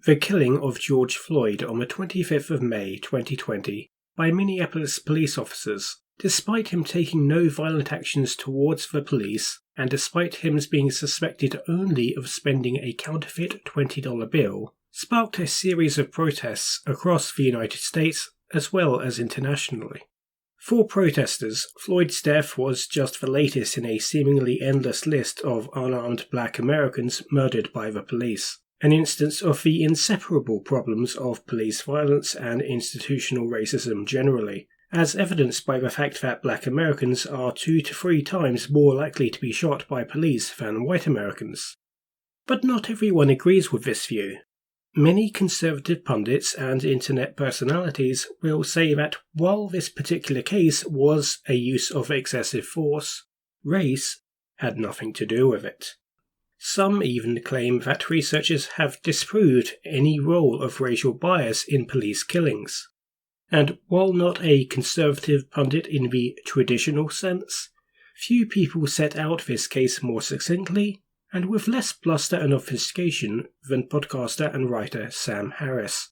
The killing of George Floyd on the 25th of May 2020 by Minneapolis police officers, despite him taking no violent actions towards the police, and despite him being suspected only of spending a counterfeit $20 bill, sparked a series of protests across the United States as well as internationally. For protesters, Floyd's death was just the latest in a seemingly endless list of unarmed black Americans murdered by the police, an instance of the inseparable problems of police violence and institutional racism generally, as evidenced by the fact that black Americans are 2 to 3 times more likely to be shot by police than white Americans. But not everyone agrees with this view. Many conservative pundits and internet personalities will say that while this particular case was a use of excessive force, race had nothing to do with it. Some even claim that researchers have disproved any role of racial bias in police killings. And while not a conservative pundit in the traditional sense, few people set out this case more succinctly and with less bluster and obfuscation than podcaster and writer Sam Harris.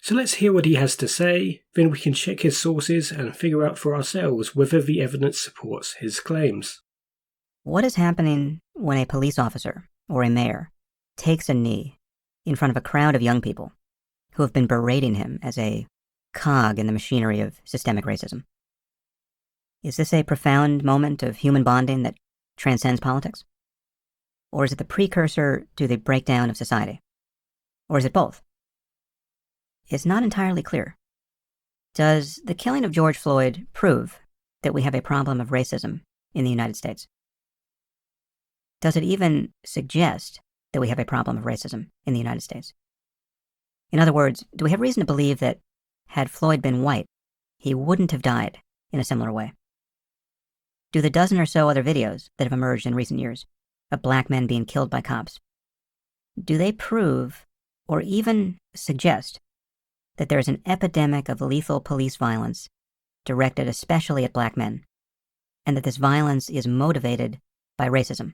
So let's hear what he has to say, then we can check his sources and figure out for ourselves whether the evidence supports his claims. What is happening when a police officer or a mayor takes a knee in front of a crowd of young people who have been berating him as a cog in the machinery of systemic racism? Is this a profound moment of human bonding that transcends politics? Or is it the precursor to the breakdown of society? Or is it both? It's not entirely clear. Does the killing of George Floyd prove that we have a problem of racism in the United States? Does it even suggest that we have a problem of racism in the United States? In other words, do we have reason to believe that had Floyd been white, he wouldn't have died in a similar way? Do the dozen or so other videos that have emerged in recent years of black men being killed by cops, do they prove or even suggest that there is an epidemic of lethal police violence directed especially at black men, and that this violence is motivated by racism?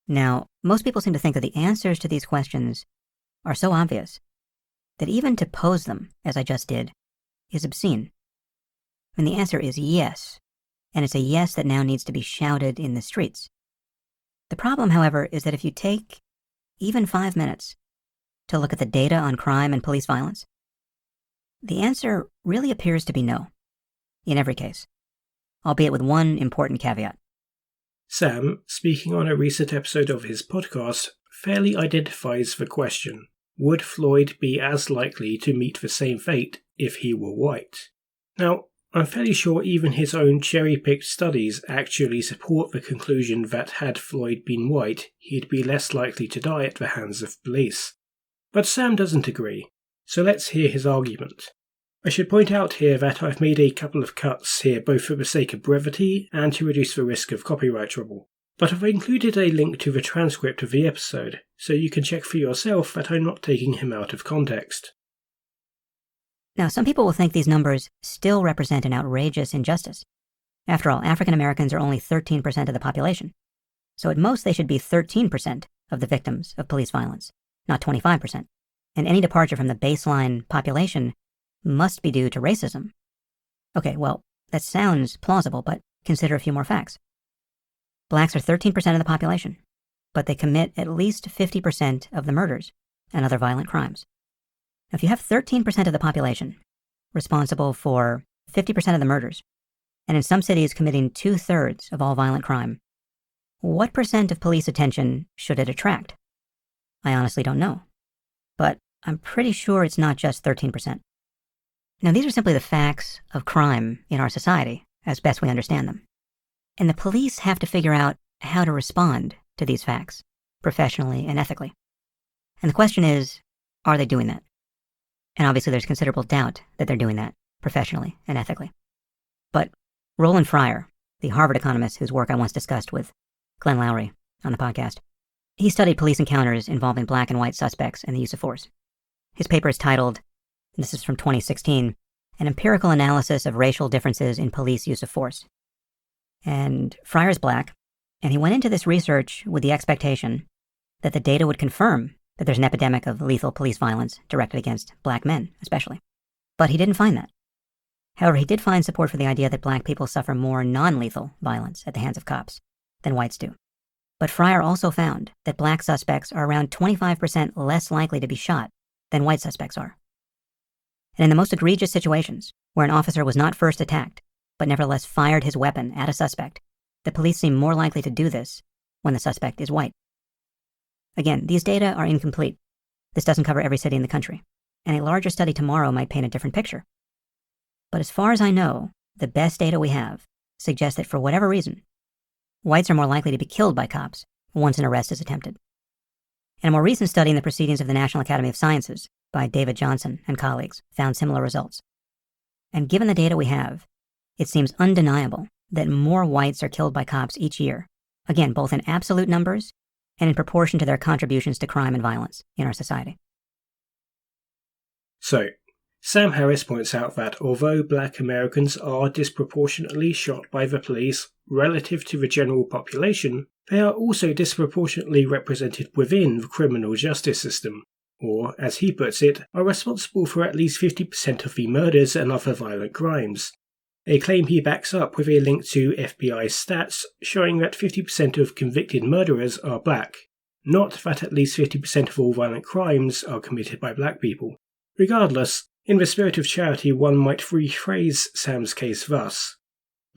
Now, most people seem to think that the answers to these questions are so obvious that even to pose them, as I just did, is obscene. And the answer is yes, and it's a yes that now needs to be shouted in the streets. The problem, however, is that if you take even 5 minutes to look at the data on crime and police violence, the answer really appears to be no, in every case, albeit with one important caveat. Sam, speaking on a recent episode of his podcast, fairly identifies the question: would Floyd be as likely to meet the same fate if he were white? Now, I'm fairly sure even his own cherry-picked studies actually support the conclusion that had Floyd been white, he'd be less likely to die at the hands of police. But Sam doesn't agree, so let's hear his argument. I should point out here that I've made a couple of cuts here both for the sake of brevity and to reduce the risk of copyright trouble. But I've included a link to the transcript of the episode, so you can check for yourself that I'm not taking him out of context. Now, some people will think these numbers still represent an outrageous injustice. After all, African Americans are only 13% of the population, so at most they should be 13% of the victims of police violence, not 25%. And any departure from the baseline population must be due to racism. Okay, well, that sounds plausible, but consider a few more facts. Blacks are 13% of the population, but they commit at least 50% of the murders and other violent crimes. Now, if you have 13% of the population responsible for 50% of the murders, and in some cities committing 2/3 of all violent crime, what percent of police attention should it attract? I honestly don't know, but I'm pretty sure it's not just 13%. Now, these are simply the facts of crime in our society, as best we understand them. And the police have to figure out how to respond to these facts, professionally and ethically. And the question is, are they doing that? And obviously there's considerable doubt that they're doing that professionally and ethically. But Roland Fryer, the Harvard economist whose work I once discussed with Glenn Lowry on the podcast, he studied police encounters involving black and white suspects and the use of force. His paper is titled, and this is from 2016, An Empirical Analysis of Racial Differences in Police Use of Force. And Fryer's black, and he went into this research with the expectation that the data would confirm that there's an epidemic of lethal police violence directed against black men, especially. But he didn't find that. However, he did find support for the idea that black people suffer more non-lethal violence at the hands of cops than whites do. But Fryer also found that black suspects are around 25% less likely to be shot than white suspects are. And in the most egregious situations, where an officer was not first attacked, but nevertheless fired his weapon at a suspect, the police seem more likely to do this when the suspect is white. Again, these data are incomplete. This doesn't cover every city in the country, and a larger study tomorrow might paint a different picture. But as far as I know, the best data we have suggests that for whatever reason, whites are more likely to be killed by cops once an arrest is attempted. And a more recent study in the Proceedings of the National Academy of Sciences by David Johnson and colleagues found similar results. And given the data we have, it seems undeniable that more whites are killed by cops each year, again, both in absolute numbers and in proportion to their contributions to crime and violence in our society. So, Sam Harris points out that although black Americans are disproportionately shot by the police relative to the general population, they are also disproportionately represented within the criminal justice system, or, as he puts it, are responsible for at least 50% of the murders and other violent crimes. A claim he backs up with a link to FBI stats showing that 50% of convicted murderers are black, not that at least 50% of all violent crimes are committed by black people. Regardless, in the spirit of charity, one might rephrase Sam's case thus.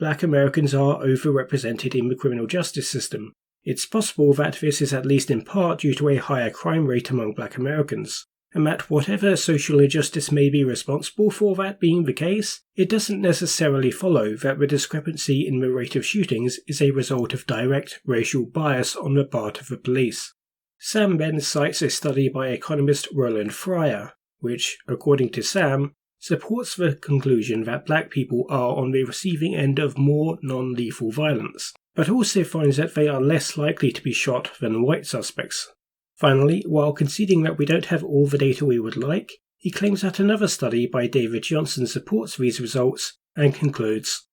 Black Americans are overrepresented in the criminal justice system. It's possible that this is at least in part due to a higher crime rate among black Americans, and that whatever social injustice may be responsible for that being the case, it doesn't necessarily follow that the discrepancy in the rate of shootings is a result of direct racial bias on the part of the police. Sam then cites a study by economist Roland Fryer, which, according to Sam, supports the conclusion that black people are on the receiving end of more non-lethal violence, but also finds that they are less likely to be shot than white suspects. Finally, while conceding that we don't have all the data we would like, he claims that another study by David Johnson supports these results and concludes,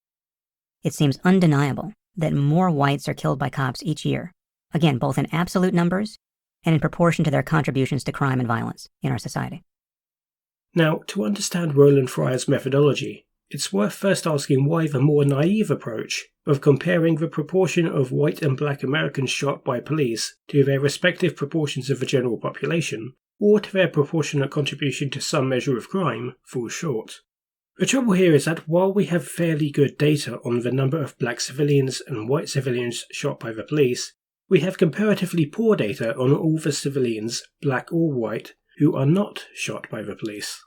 "It seems undeniable that more whites are killed by cops each year, again, both in absolute numbers and in proportion to their contributions to crime and violence in our society." Now, to understand Roland Fryer's methodology, it's worth first asking why the more naive approach of comparing the proportion of white and black Americans shot by police to their respective proportions of the general population, or to their proportionate contribution to some measure of crime, falls short. The trouble here is that while we have fairly good data on the number of black civilians and white civilians shot by the police, we have comparatively poor data on all the civilians, black or white, who are not shot by the police.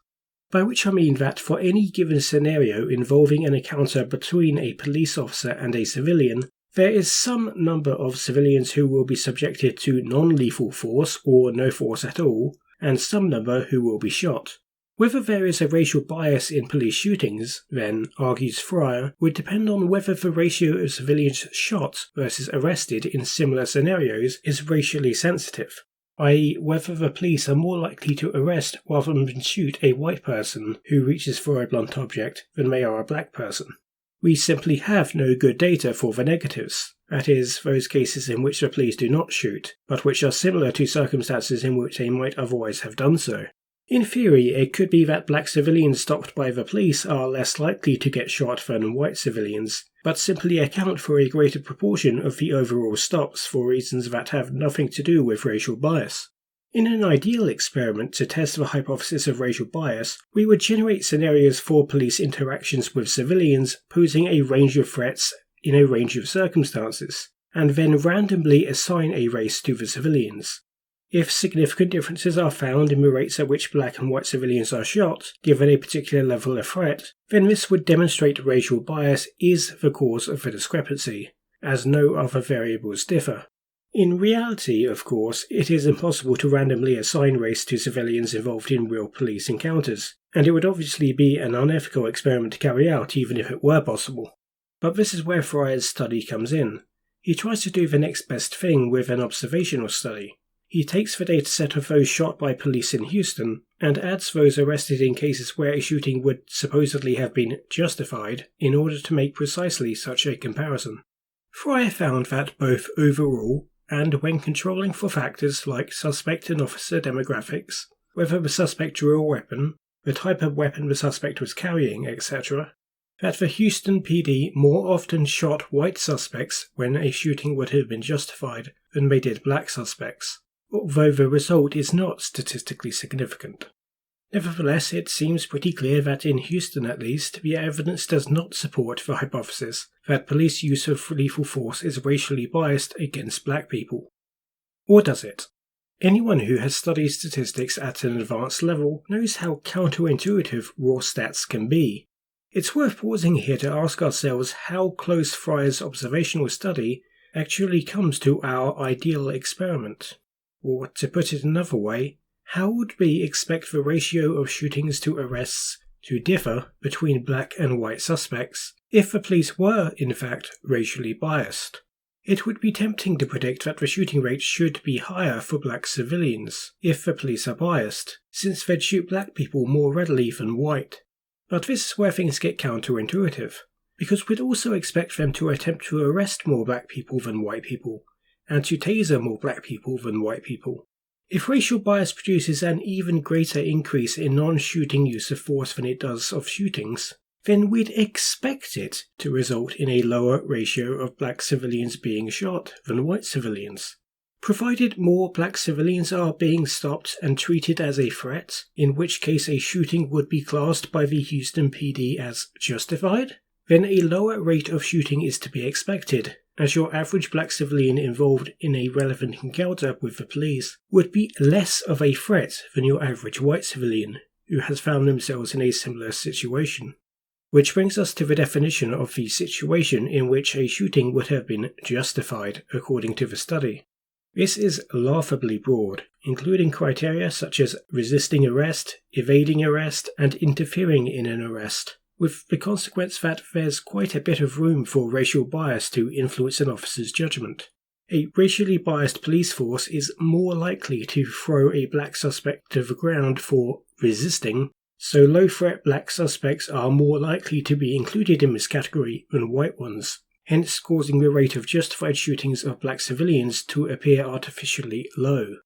By which I mean that for any given scenario involving an encounter between a police officer and a civilian, there is some number of civilians who will be subjected to non-lethal force or no force at all, and some number who will be shot. Whether there is a racial bias in police shootings, then, argues Fryer, would depend on whether the ratio of civilians shot versus arrested in similar scenarios is racially sensitive, i.e. whether the police are more likely to arrest rather than shoot a white person who reaches for a blunt object than they are a black person. We simply have no good data for the negatives, that is, those cases in which the police do not shoot, but which are similar to circumstances in which they might otherwise have done so. In theory, it could be that black civilians stopped by the police are less likely to get shot than white civilians, but simply account for a greater proportion of the overall stops for reasons that have nothing to do with racial bias. In an ideal experiment to test the hypothesis of racial bias, we would generate scenarios for police interactions with civilians posing a range of threats in a range of circumstances, and then randomly assign a race to the civilians. If significant differences are found in the rates at which black and white civilians are shot, given a particular level of threat, then this would demonstrate racial bias is the cause of the discrepancy, as no other variables differ. In reality, of course, it is impossible to randomly assign race to civilians involved in real police encounters, and it would obviously be an unethical experiment to carry out even if it were possible. But this is where Fryer's study comes in. He tries to do the next best thing with an observational study. He takes the dataset of those shot by police in Houston and adds those arrested in cases where a shooting would supposedly have been justified in order to make precisely such a comparison. Fryer found that both overall and when controlling for factors like suspect and officer demographics, whether the suspect drew a weapon, the type of weapon the suspect was carrying, etc., that the Houston PD more often shot white suspects when a shooting would have been justified than they did black suspects, although the result is not statistically significant. Nevertheless, it seems pretty clear that in Houston at least, the evidence does not support the hypothesis that police use of lethal force is racially biased against black people. Or does it? Anyone who has studied statistics at an advanced level knows how counterintuitive raw stats can be. It's worth pausing here to ask ourselves how close Fry's observational study actually comes to our ideal experiment. Or, to put it another way, how would we expect the ratio of shootings to arrests to differ between black and white suspects if the police were, in fact, racially biased? It would be tempting to predict that the shooting rate should be higher for black civilians if the police are biased, since they'd shoot black people more readily than white. But this is where things get counterintuitive, because we'd also expect them to attempt to arrest more black people than white people, and to taser more black people than white people. If racial bias produces an even greater increase in non-shooting use of force than it does of shootings, then we'd expect it to result in a lower ratio of black civilians being shot than white civilians. Provided more black civilians are being stopped and treated as a threat, in which case a shooting would be classed by the Houston PD as justified, then a lower rate of shooting is to be expected, as your average black civilian involved in a relevant encounter with the police would be less of a threat than your average white civilian who has found themselves in a similar situation. Which brings us to the definition of the situation in which a shooting would have been justified according to the study. This is laughably broad, including criteria such as resisting arrest, evading arrest, and interfering in an arrest, with the consequence that there's quite a bit of room for racial bias to influence an officer's judgment. A racially biased police force is more likely to throw a black suspect to the ground for resisting, so low-threat black suspects are more likely to be included in this category than white ones, hence causing the rate of justified shootings of black civilians to appear artificially low.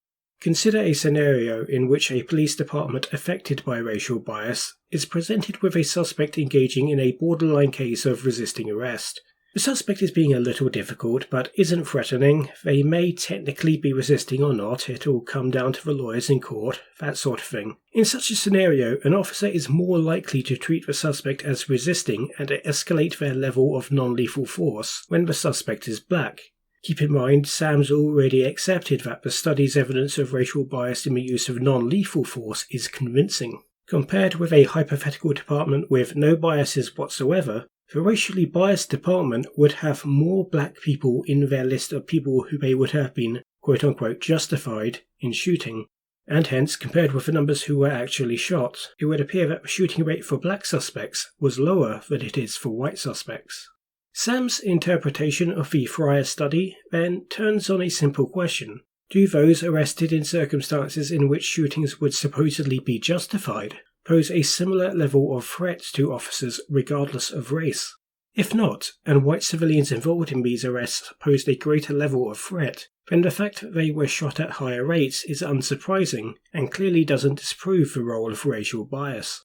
Consider a scenario in which a police department affected by racial bias is presented with a suspect engaging in a borderline case of resisting arrest. The suspect is being a little difficult, but isn't threatening. They may technically be resisting or not, it'll come down to the lawyers in court, that sort of thing. In such a scenario, an officer is more likely to treat the suspect as resisting and escalate their level of non-lethal force when the suspect is black. Keep in mind, Sam's already accepted that the study's evidence of racial bias in the use of non-lethal force is convincing. Compared with a hypothetical department with no biases whatsoever, the racially biased department would have more black people in their list of people who they would have been quote-unquote justified in shooting, and hence, compared with the numbers who were actually shot, it would appear that the shooting rate for black suspects was lower than it is for white suspects. Sam's interpretation of the Fryer study then turns on a simple question. Do those arrested in circumstances in which shootings would supposedly be justified pose a similar level of threat to officers regardless of race? If not, and white civilians involved in these arrests posed a greater level of threat, then the fact that they were shot at higher rates is unsurprising and clearly doesn't disprove the role of racial bias.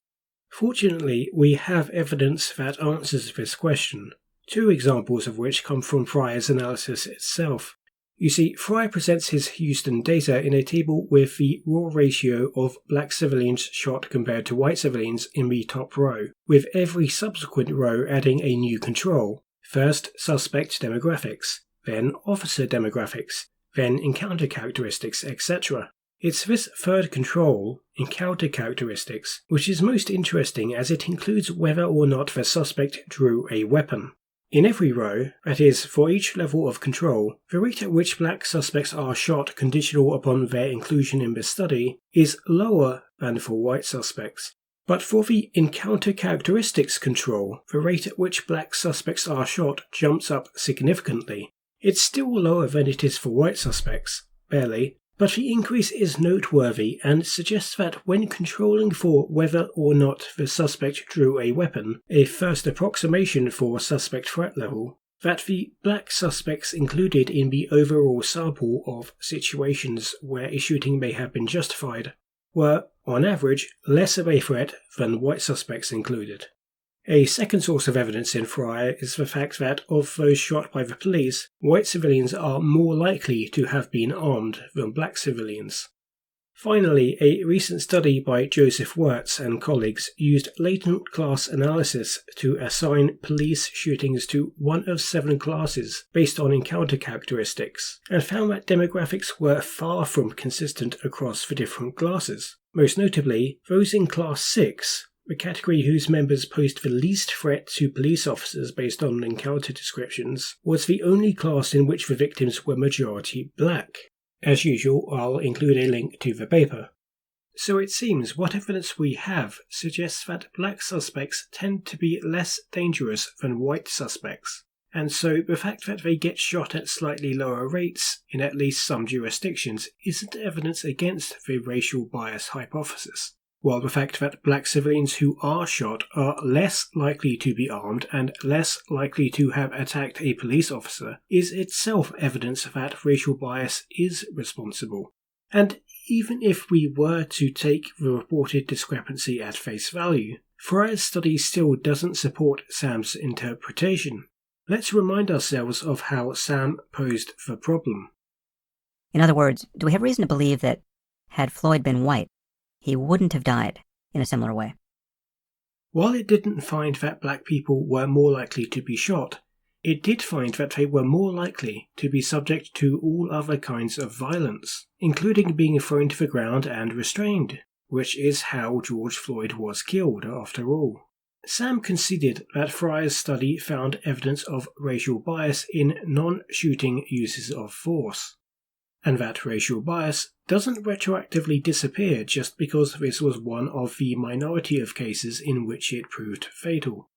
Fortunately, we have evidence that answers this question, two examples of which come from Fry's analysis itself. You see, Fry presents his Houston data in a table with the raw ratio of black civilians shot compared to white civilians in the top row, with every subsequent row adding a new control. First, suspect demographics, then officer demographics, then encounter characteristics, etc. It's this third control, encounter characteristics, which is most interesting as it includes whether or not the suspect drew a weapon. In every row, that is, for each level of control, the rate at which black suspects are shot conditional upon their inclusion in the study is lower than for white suspects. But for the encounter characteristics control, the rate at which black suspects are shot jumps up significantly. It's still lower than it is for white suspects, barely, but the increase is noteworthy and suggests that when controlling for whether or not the suspect drew a weapon, a first approximation for suspect threat level, that the black suspects included in the overall sample of situations where a shooting may have been justified were, on average, less of a threat than white suspects included. A second source of evidence in Fryer is the fact that, of those shot by the police, white civilians are more likely to have been armed than black civilians. Finally, a recent study by Joseph Wirtz and colleagues used latent class analysis to assign police shootings to one of 7 classes based on encounter characteristics, and found that demographics were far from consistent across the different classes. Most notably, those in Class 6, the category whose members posed the least threat to police officers based on encounter descriptions, was the only class in which the victims were majority black. As usual, I'll include a link to the paper. So it seems what evidence we have suggests that black suspects tend to be less dangerous than white suspects, and so the fact that they get shot at slightly lower rates in at least some jurisdictions isn't evidence against the racial bias hypothesis, while the fact that black civilians who are shot are less likely to be armed and less likely to have attacked a police officer is itself evidence that racial bias is responsible. And even if we were to take the reported discrepancy at face value, Fryer's study still doesn't support Sam's interpretation. Let's remind ourselves of how Sam posed the problem. In other words, do we have reason to believe that, had Floyd been white, he wouldn't have died in a similar way? While it didn't find that black people were more likely to be shot, it did find that they were more likely to be subject to all other kinds of violence, including being thrown to the ground and restrained, which is how George Floyd was killed after all. Sam conceded that Fryer's study found evidence of racial bias in non-shooting uses of force, and that racial bias doesn't retroactively disappear just because this was one of the minority of cases in which it proved fatal.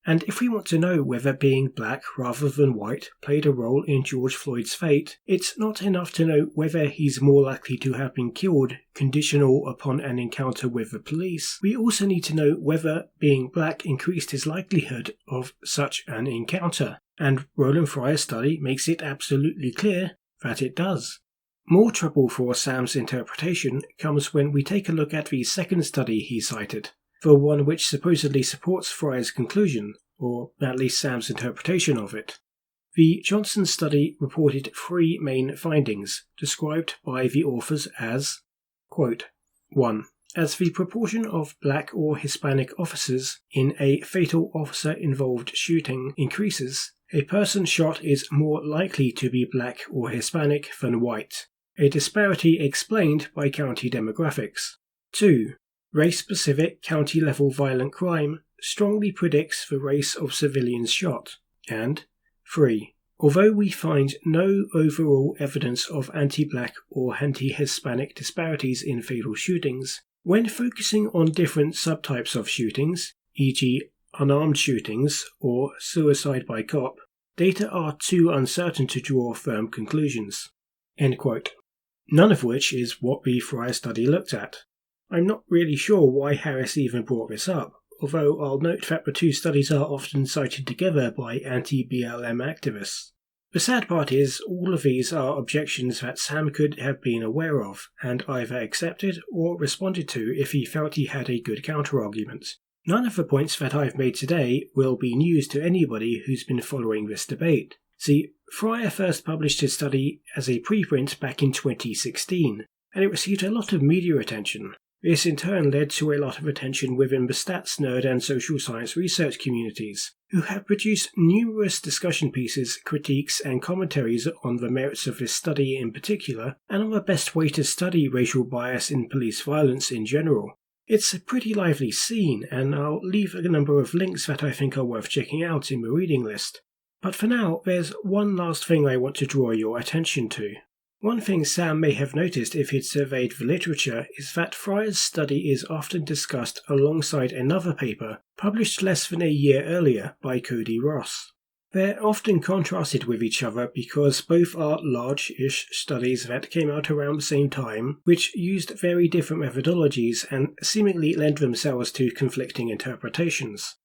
And if we want to know whether being black rather than white played a role in George Floyd's fate, it's not enough to know whether he's more likely to have been killed conditional upon an encounter with the police. We also need to know whether being black increased his likelihood of such an encounter, and Roland Fryer's study makes it absolutely clear that it does. More trouble for Sam's interpretation comes when we take a look at the second study he cited, the one which supposedly supports Fryer's conclusion, or at least Sam's interpretation of it. The Johnson study reported 3 main findings, described by the authors as, quote, 1. As the proportion of black or Hispanic officers in a fatal officer-involved shooting increases, a person shot is more likely to be black or Hispanic than white, a disparity explained by county demographics. 2. Race-specific county-level violent crime strongly predicts the race of civilians shot. And 3. Although we find no overall evidence of anti-black or anti-Hispanic disparities in fatal shootings, when focusing on different subtypes of shootings, e.g. unarmed shootings or suicide by cop, data are too uncertain to draw firm conclusions. End quote. None of which is what the Fryer study looked at. I'm not really sure why Harris even brought this up, although I'll note that the 2 studies are often cited together by anti-BLM activists. The sad part is, all of these are objections that Sam could have been aware of, and either accepted or responded to if he felt he had a good counter-argument. None of the points that I've made today will be news to anybody who's been following this debate. See, Fryer first published his study as a preprint back in 2016, and it received a lot of media attention. This in turn led to a lot of attention within the stats nerd and social science research communities, who have produced numerous discussion pieces, critiques, and commentaries on the merits of this study in particular, and on the best way to study racial bias in police violence in general. It's a pretty lively scene, and I'll leave a number of links that I think are worth checking out in the reading list. But for now, there's one last thing I want to draw your attention to. One thing Sam may have noticed if he'd surveyed the literature is that Fryer's study is often discussed alongside another paper published less than a year earlier by Cody Ross. They're often contrasted with each other because both are large-ish studies that came out around the same time, which used very different methodologies and seemingly lend themselves to conflicting interpretations.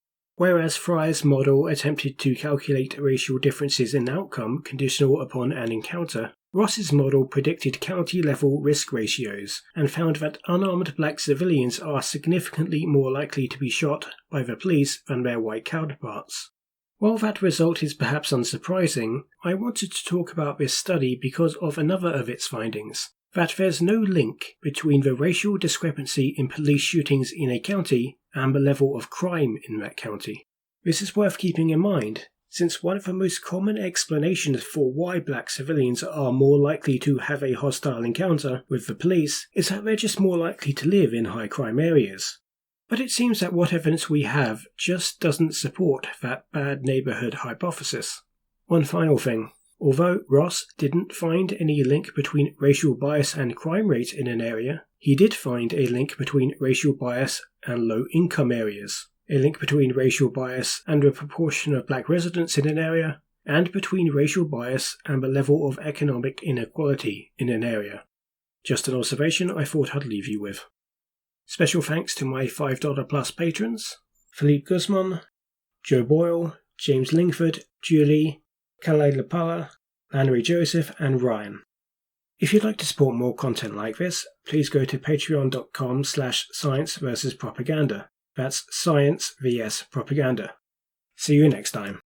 Whereas Fry's model attempted to calculate racial differences in outcome conditional upon an encounter, Ross's model predicted county-level risk ratios and found that unarmed black civilians are significantly more likely to be shot by the police than their white counterparts. While that result is perhaps unsurprising, I wanted to talk about this study because of another of its findings, that there's no link between the racial discrepancy in police shootings in a county and the level of crime in that county. This is worth keeping in mind, since one of the most common explanations for why black civilians are more likely to have a hostile encounter with the police is that they're just more likely to live in high crime areas. But it seems that what evidence we have just doesn't support that bad neighbourhood hypothesis. One final thing. Although Ross didn't find any link between racial bias and crime rate in an area, he did find a link between racial bias and low-income areas, a link between racial bias and the proportion of black residents in an area, and between racial bias and the level of economic inequality in an area. Just an observation I thought I'd leave you with. Special thanks to my $5 plus patrons, Philippe Guzman, Joe Boyle, James Lingford, Julie, Kalei Lapala, Lannery Joseph, and Ryan. If you'd like to support more content like this, please go to patreon.com/science versus propaganda. That's science vs propaganda. See you next time.